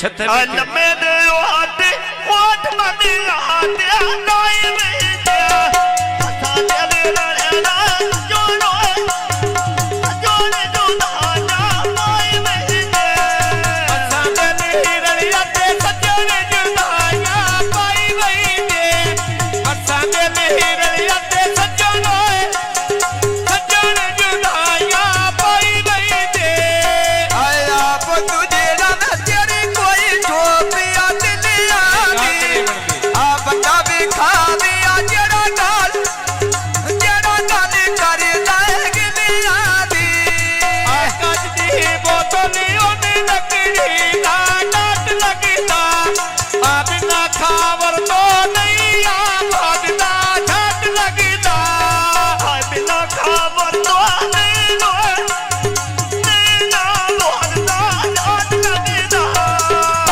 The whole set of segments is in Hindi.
छते लम्बे दे वाटे वाट मदी आते नाई में पता चले लड़ना जोड़ो जोड़े जो धाना नाई में पता चले लड़िया ते सजने जुदाया पाई वही दे पता चले लड़िया ते सजनो सजने जुदाया पाई वही दे आए आप तुझे ना तेरी कोई झोपड़ियां दिलिया दी आप बंदा भी खा दिया जड़ा डाल कर जाएगी लिया दी आकाश दी बोतलियों में लकड़ी ना डाट लगता आप ना खावर तो नहीं आप ना छाट लगता बिना खबर तो नहीं लो ना लोरदा डाट लगदा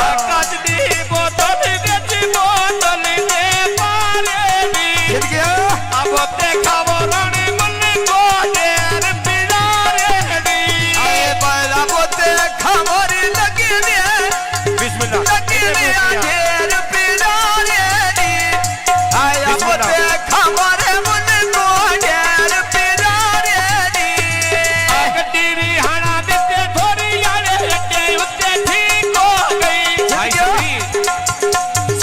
आकाश दी बोतल बेच बोतल दे पारे भी गिर गया अब ते खबराने मुन्ने को देर पिलारे दी आए बड़ा बोते खबर लगी दे बिस्मिल्लाह लगी दे ढेर पिलारे दी आए बोते खबर मुन को ढेर पिलारे दी गड्डी रिहाना दिते थोड़ी यारे अड्डे उत्ते ठीक हो गई भाई सभी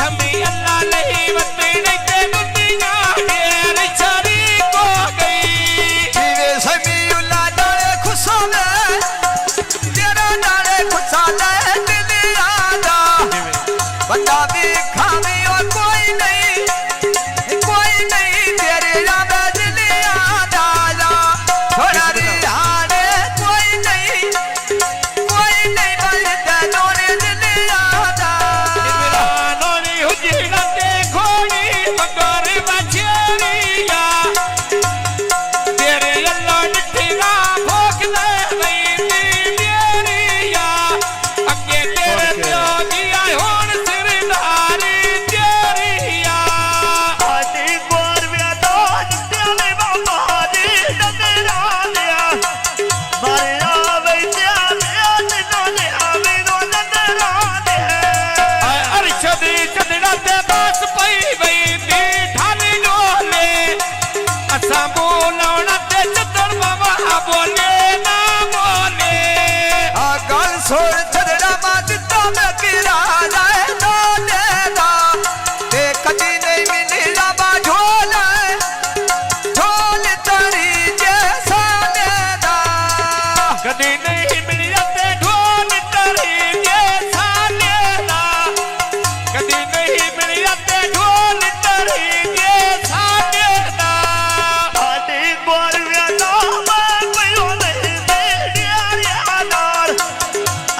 समी अल्लाह नहीं वते नहीं ते दुनिया ढेर शरीक हो गई जीवे समीउल्लाह डाले खुशाले तेरा डाले खुशाले दिलिया दा बंदा भी खावी और कोई नहीं तेरे याद दिलिया डाला थोड़ा रिहाने कोई नहीं बलते दोने दिलिया दा नोनी हुजरा ते खोड़ी मगर बचरिया तेरे अल्लाह निठिया भोग ले नहीं मेरिया अगे तेरे जोगिया होन सिरदारी तेरिया आदि गोर व्यादान तेरे बाबा दी डगरा दिया मारे आवे त्याले नाले आवे नो डगरा दे अरशदी चदड़ा ते बस पई वई दी ठाली डोले असा बोलना ते चदर बाबा बोले ना बोले गल सोर छदड़ा बात तो मैं किरा जाए तो देदा ते कदी नहीं मिलना बा ढोल तरी जैसा देदा कदी नहीं मिलिया ते ढोल तरी जैसा लेला कदी नहीं मिलिया ते ढोल तरी जैसा लेला आदि गोर व्यादान कोई नहीं मेडिया यादार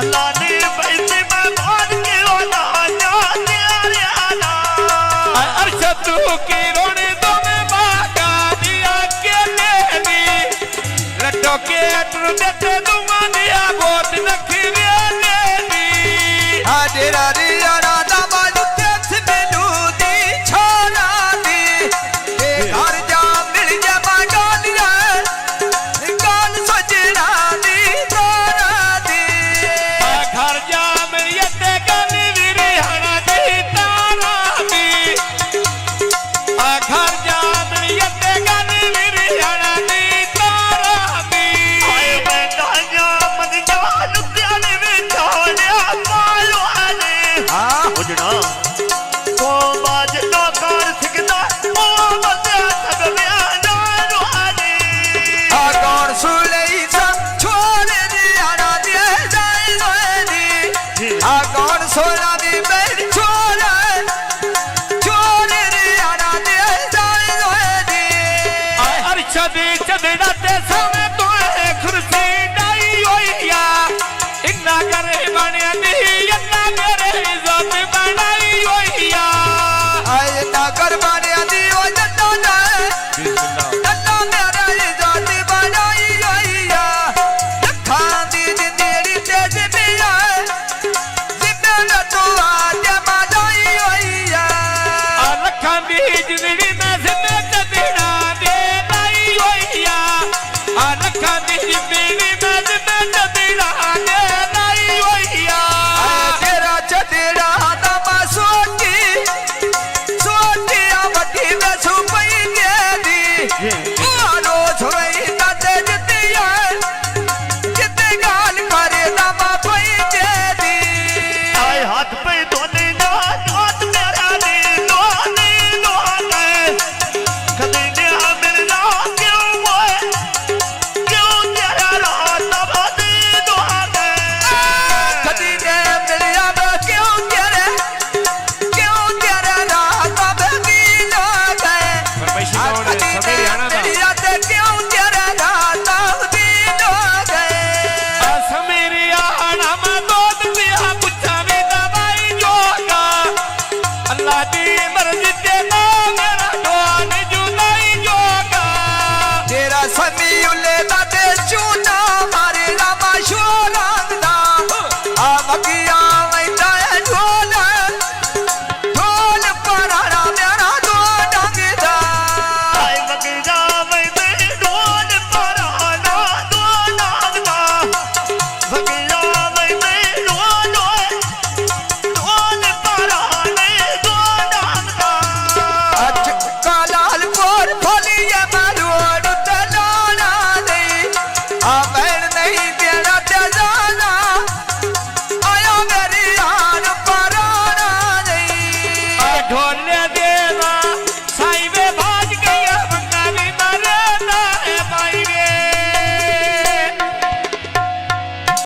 अल्लाह ने बैठे में मान के वाला तेरे आना अरशद की रोने दो में बागा दिया के लेनी लड्डो के अटरू देते दुआ दिया बोत रखी लेनी हाजिरा रिया राधा बाजू तेथ मेनू दी छोड़ा दी ते घर जा मिल जा बागा दिया गान सजना दी तोड़ा दी घर जा मेरी ते गली विरी हना दी तारा भी घर जा मेरी ते गली विरी हना दी तारा भी आए मैं गाया मन जान प्याले में छोड़या पालो आले हां बुझना को बाज ना कर सकदा ओ बता सब बयान आले आ कौन सुलई सब छोड़ दिया ना दे जाए दी आ कौन सोना दी मेरी छोड़ दिया ना दे जाए दी अरशद चदड़ा ते सामे तो खुर्सी डाई होइया इन्ना करे बनिया दी इन्ना करे इज्जत बनाई होइया आए ना कर बाने दी ओ जन्नो जाए जन्नो मेरे जाति बनाई होइया लखां दी जिंदड़ी ते जिंदिया जिंदन तो आज बनाई होइया लखां दी जिंदड़ी में